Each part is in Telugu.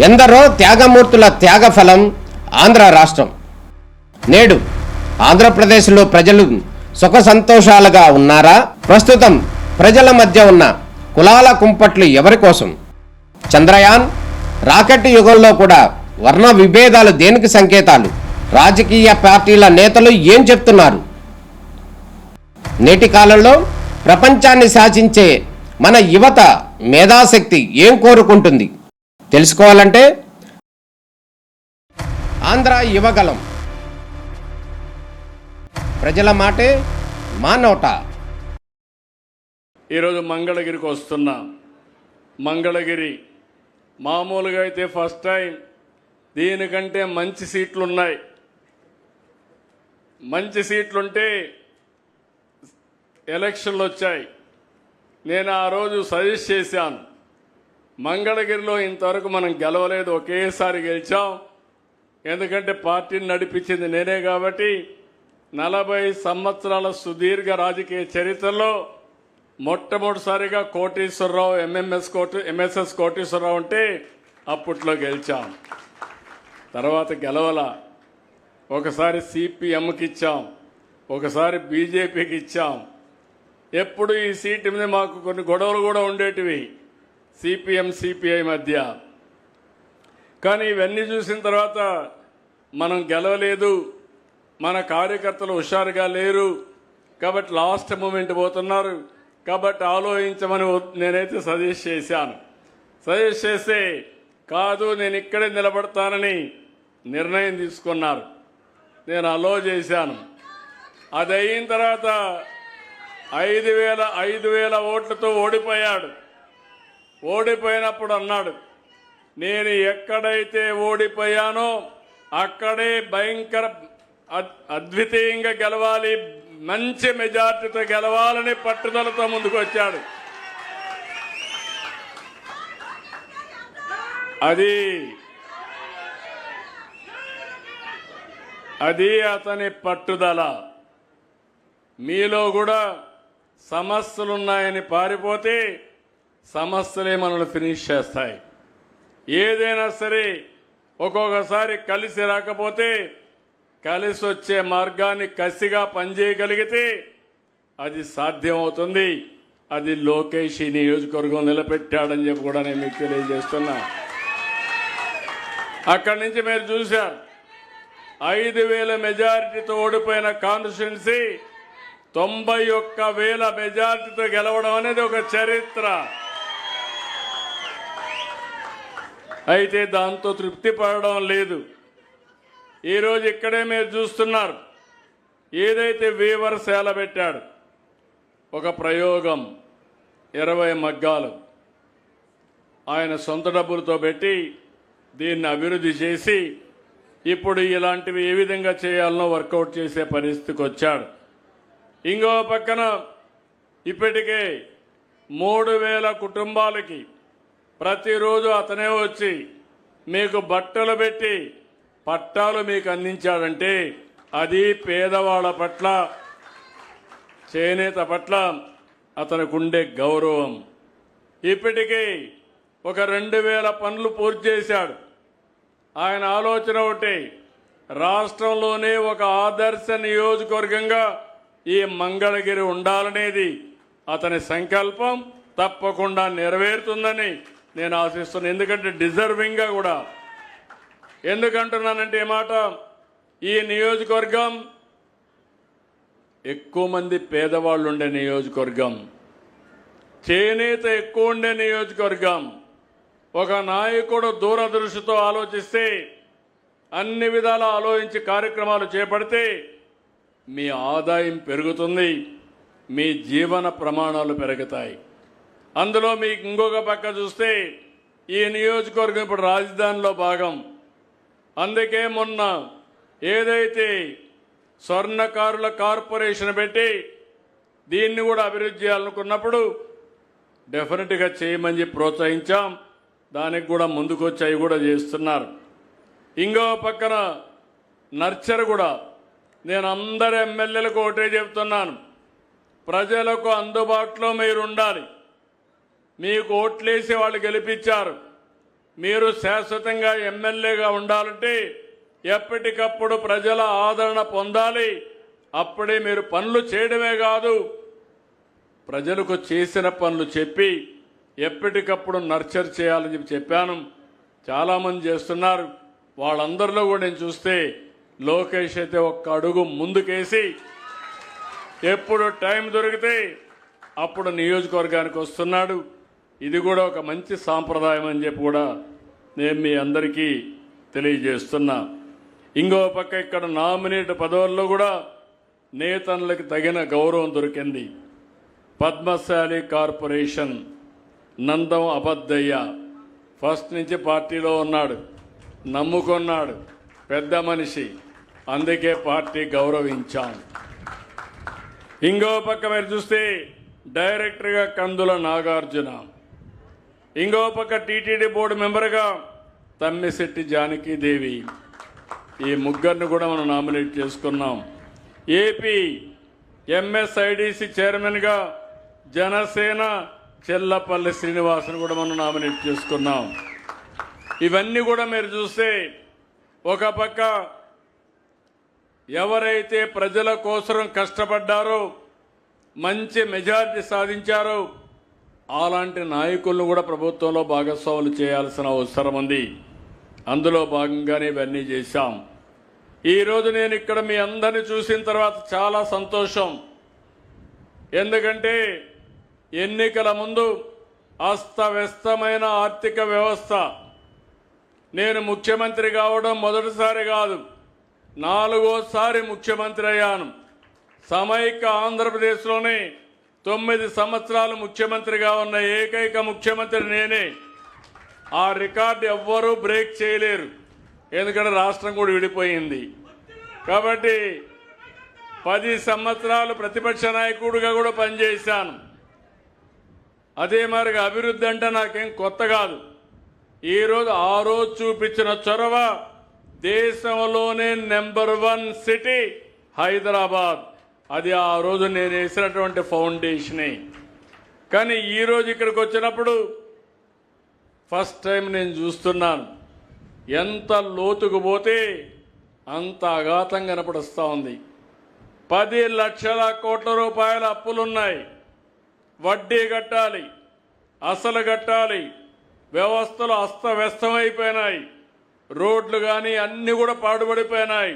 ఎందరో త్యాగమూర్తుల త్యాగఫలం ఆంధ్ర రాష్ట్రం. నేడు ఆంధ్రప్రదేశ్లో ప్రజలు సుఖ సంతోషాలుగా ఉన్నారా? ప్రస్తుతం ప్రజల మధ్య ఉన్న కులాల కుంపట్లు ఎవరి కోసం? చంద్రయాన్ రాకెట్ యుగంలో కూడా వర్ణ విభేదాలు దేనికి సంకేతాలు? రాజకీయ పార్టీల నేతలు ఏం చెప్తున్నారు? నేటి కాలంలో ప్రపంచాన్ని శాసించే మన యువత మేధాశక్తి ఏం కోరుకుంటుంది? తెలుసుకోవాలంటే ఆంధ్ర యువగలం. ప్రజల మాటే మా నోట. ఈరోజు మంగళగిరికి వస్తున్నా. మంగళగిరి మామూలుగా అయితే ఫస్ట్ టైం, దీనికంటే మంచి సీట్లు ఉన్నాయి. మంచి సీట్లుంటే ఎలక్షన్లు వచ్చాయి. నేను ఆ రోజు సజెస్ట్ చేశాను, మంగళగిరిలో ఇంతవరకు మనం గెలవలేదు, ఒకేసారి గెలిచాం. ఎందుకంటే పార్టీని నడిపించింది నేనే కాబట్టి 40 సంవత్సరాల సుదీర్ఘ రాజకీయ చరిత్రలో మొట్టమొదటిసారిగా కోటేశ్వరరావు ఎంఎస్ఎస్ కోటేశ్వరరావు అంటే అప్పట్లో గెలిచాం. తర్వాత గెలవల. ఒకసారి సిపిఎంకి ఇచ్చాం, ఒకసారి బీజేపీకి ఇచ్చాం. ఎప్పుడు ఈ సీటు మీద మాకు కొన్ని గొడవలు కూడా ఉండేటివి సిపిఎం సిపిఐ మధ్య. కానీ ఇవన్నీ చూసిన తర్వాత మనం గెలవలేదు, మన కార్యకర్తలు హుషారుగా లేరు కాబట్టి లాస్ట్ మూమెంట్ పోతున్నారు కాబట్టి ఆలోచించమని నేనైతే సజెస్ట్ చేశాను. సజెస్ట్ చేస్తే కాదు నేను ఇక్కడే నిలబడతానని నిర్ణయం తీసుకున్నారు. నేను అలో చేశాను. అది అయిన తర్వాత 5,000 ఓట్లతో ఓడిపోయాడు. ఓడిపోయినప్పుడు అన్నాడు, నేను ఎక్కడైతే ఓడిపోయానో అక్కడే భయంకర అద్వితీయంగా గెలవాలి, మంచి మెజార్టీతో గెలవాలని పట్టుదలతో ముందుకు వచ్చాడు. అది అతని పట్టుదల. మీలో కూడా సమస్యలున్నాయని పారిపోతే సమస్యలే మనల్ని ఫినిష్ చేస్తాయి. ఏదైనా సరే ఒక్కొక్కసారి కలిసి రాకపోతే కలిసి వచ్చే మార్గాన్ని కసిగా పనిచేయగలిగితే అది సాధ్యమవుతుంది. అది లోకేష్ ఈ నియోజకవర్గం నిలబెట్టాడని చెప్పి కూడా నేను మీకు తెలియజేస్తున్నా. అక్కడి నుంచి మీరు చూశారు, 5,000 మెజారిటీతో ఓడిపోయిన కాన్స్టిట్యున్సీ 91,000 మెజారిటీతో గెలవడం అనేది ఒక చరిత్ర. అయితే దాంతో తృప్తి పడడం లేదు. ఈరోజు ఇక్కడే మీరు చూస్తున్నారు, ఏదైతే వీవర్ సేల పెట్టాడు, ఒక ప్రయోగం 20 మగ్గాలు ఆయన సొంత డబ్బులతో పెట్టి దీన్ని అభివృద్ధి చేసి ఇప్పుడు ఇలాంటివి ఏ విధంగా చేయాలనో వర్కౌట్ చేసే పరిస్థితికి వచ్చాడు. ఇంకో పక్కన ఇప్పటికే 3,000 కుటుంబాలకి ప్రతిరోజు అతనే వచ్చి మీకు బట్టలు పెట్టి పట్టాలు మీకు అందించాడంటే అది పేదవాళ్ళ పట్ల, చేనేత పట్ల అతనికి ఉండే గౌరవం. ఇప్పటికీ ఒక 2,000 పనులు పూర్తి చేశాడు. ఆయన ఆలోచన ఒకటి, రాష్ట్రంలోనే ఒక ఆదర్శ నియోజకవర్గంగా ఈ మంగళగిరి ఉండాలనేది అతని సంకల్పం. తప్పకుండా నెరవేరుతుందని నేను ఆశిస్తున్నాను. ఎందుకంటే డిజర్వింగ్గా కూడా. ఎందుకంటున్నానంటే ఈ మాట, ఈ నియోజకవర్గం ఎక్కువ మంది పేదవాళ్ళు ఉండే నియోజకవర్గం, చేనేత ఎక్కువ ఉండే నియోజకవర్గం. ఒక నాయకుడు దూరదృష్టితో ఆలోచిస్తే, అన్ని విధాలా ఆలోచించి కార్యక్రమాలు చేపడితే మీ ఆదాయం పెరుగుతుంది, మీ జీవన ప్రమాణాలు పెరుగుతాయి. అందులో మీకు ఇంకొక పక్క చూస్తే ఈ నియోజకవర్గం ఇప్పుడు రాజధానిలో భాగం. అందుకే మొన్న ఏదైతే స్వర్ణకారుల కార్పొరేషన్ పెట్టి దీన్ని కూడా అభివృద్ధి చేయాలనుకున్నప్పుడు డెఫినెట్గా చేయమని చెప్పి ప్రోత్సహించాం. దానికి కూడా ముందుకు వచ్చి అవి కూడా చేస్తున్నారు. ఇంకో పక్కన నర్చర్ కూడా, నేను అందరు ఎమ్మెల్యేలకు ఒకటే చెప్తున్నాను, ప్రజలకు అందుబాటులో మీరు ఉండాలి. మీకు ఓట్లేసి వాళ్ళు గెలిపించారు, మీరు శాశ్వతంగా ఎమ్మెల్యేగా ఉండాలంటే ఎప్పటికప్పుడు ప్రజల ఆదరణ పొందాలి. అప్పుడే మీరు పనులు చేయడమే కాదు, ప్రజలకు చేసిన పనులు చెప్పి ఎప్పటికప్పుడు నర్చర్ చేయాలని చెప్పాను. చాలామంది చేస్తున్నారు. వాళ్ళందరిలో కూడా నేను చూస్తే లోకేష్ అయితే ఒక్క అడుగు ముందుకేసి ఎప్పుడు టైం దొరికితే అప్పుడు నియోజకవర్గానికి వస్తున్నాడు. ఇది కూడా ఒక మంచి సాంప్రదాయం అని చెప్పి కూడా నేను మీ అందరికీ తెలియజేస్తున్నా. ఇంకో పక్క ఇక్కడ నామినేట్ పదవుల్లో కూడా నేతలకు తగిన గౌరవం దొరికింది. పద్మశాలి కార్పొరేషన్ నందం అబద్దయ్య ఫస్ట్ నుంచి పార్టీలో ఉన్నాడు, నమ్ముకున్నాడు, పెద్ద మనిషి, అందుకే పార్టీ గౌరవించాం. ఇంకో పక్క మీరు చూస్తే డైరెక్టర్గా కందుల నాగార్జున, ఇంకో పక్క టీటీడీ బోర్డు మెంబర్గా తమ్మిశెట్టి జానకీదేవి. ఈ ముగ్గురిని కూడా మనం నామినేట్ చేసుకున్నాం. ఏపీ ఎంఎస్ఐడిసి చైర్మన్గా జనసేన చెల్లపల్లి శ్రీనివాసును కూడా మనం నామినేట్ చేసుకున్నాం. ఇవన్నీ కూడా మీరు చూస్తే ఒక పక్క ఎవరైతే ప్రజల కోసం కష్టపడ్డారో, మంచి మెజారిటీ సాధించారో అలాంటి నాయకులను కూడా ప్రభుత్వంలో భాగస్వాములు చేయాల్సిన అవసరం ఉంది. అందులో భాగంగానే ఇవన్నీ చేశాం. ఈరోజు నేను ఇక్కడ మీ అందరినీ చూసిన తర్వాత చాలా సంతోషం. ఎందుకంటే ఎన్నికల ముందు అస్తవ్యస్తమైన ఆర్థిక వ్యవస్థ, నేను ముఖ్యమంత్రి కావడం మొదటిసారి కాదు, 4వసారి ముఖ్యమంత్రి అయ్యాను. సమైక్య ఆంధ్రప్రదేశ్లోనే 9 సంవత్సరాలు ముఖ్యమంత్రిగా ఉన్న ఏకైక ముఖ్యమంత్రి నేనే. ఆ రికార్డు ఎవ్వరూ బ్రేక్ చేయలేరు, ఎందుకంటే రాష్ట్రం కూడా విడిపోయింది. కాబట్టి 10 సంవత్సరాలు ప్రతిపక్ష నాయకుడిగా కూడా పనిచేశాను. అదే మరి అభివృద్ధి అంటే నాకేం కొత్త కాదు. ఈరోజు ఆ రోజు చూపించిన చొరవ, దేశంలోనే నెంబర్ 1 సిటీ హైదరాబాద్. అది ఆ రోజు నేను వేసినటువంటి ఫౌండేషనే. కానీ ఈరోజు ఇక్కడికి వచ్చినప్పుడు ఫస్ట్ టైం నేను చూస్తున్నాను, ఎంత లోతుకు పోతే అంత అఘాతం కనపడుస్తూ ఉంది. 10 లక్షల కోట్ల రూపాయల అప్పులున్నాయి. వడ్డీ కట్టాలి, అసలు కట్టాలి. వ్యవస్థలు అస్తవ్యస్తమైపోయినాయి. రోడ్లు కానీ అన్నీ కూడా పాడుపడిపోయినాయి.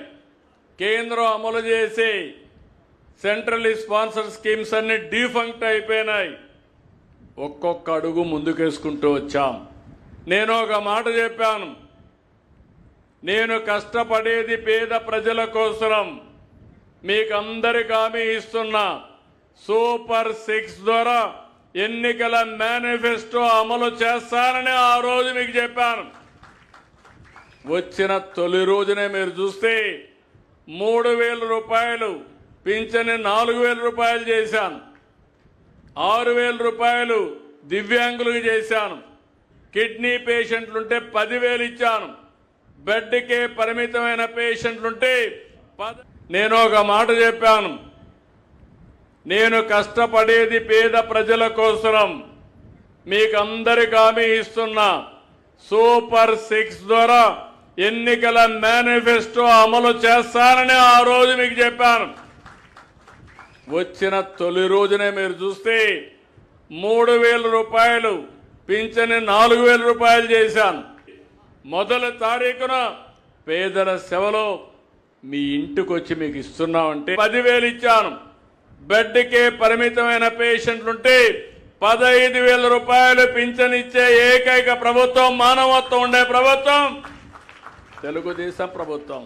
కేంద్రం అమలు చేసే సెంట్రల్లీ స్పాన్సర్ స్కీమ్స్ అన్ని డీఫంక్ట్ అయిపోయినాయి. ఒక్కొక్క అడుగు ముందుకేసుకుంటూ వచ్చాం. నేను ఒక మాట చెప్పాను, నేను కష్టపడేది పేద ప్రజల కోసం. మీకు అందరికి హామీ ఇస్తున్నా, సూపర్ 6 ద్వారా ఎన్నికల మేనిఫెస్టో అమలు చేస్తానని ఆ రోజు మీకు చెప్పాను. వచ్చిన తొలి రోజునే మీరు చూస్తే 3,000 రూపాయలు పింఛని 4,000 రూపాయలు చేశాను. 6,000 రూపాయలు దివ్యాంగులకు చేశాను. కిడ్నీ పేషెంట్లుంటే 10,000 ఇచ్చాను. బెడ్కే పరిమితమైన పేషెంట్లుంటే నేను ఒక మాట చెప్పాను, నేను కష్టపడేది పేద ప్రజల కోసం. మీకు అందరికి హామీ ఇస్తున్నా, సూపర్ 6 ద్వారా ఎన్నికల మేనిఫెస్టో అమలు చేస్తానని ఆ రోజు మీకు చెప్పాను. వచ్చిన తొలి రోజునే మీరు చూస్తే 3,000 రూపాయలు పింఛని 4,000 రూపాయలు చేశాను. మొదటి తారీఖున పేదల సేవలో మీ ఇంటికి వచ్చి మీకు ఇస్తున్నామంటే 10,000 ఇచ్చాను. బెడ్కే పరిమితమైన పేషెంట్లుంటే 15,000 రూపాయలు పింఛన్ ఇచ్చే ఏకైక ప్రభుత్వం, మానవత్వం ఉండే ప్రభుత్వం తెలుగుదేశం ప్రభుత్వం.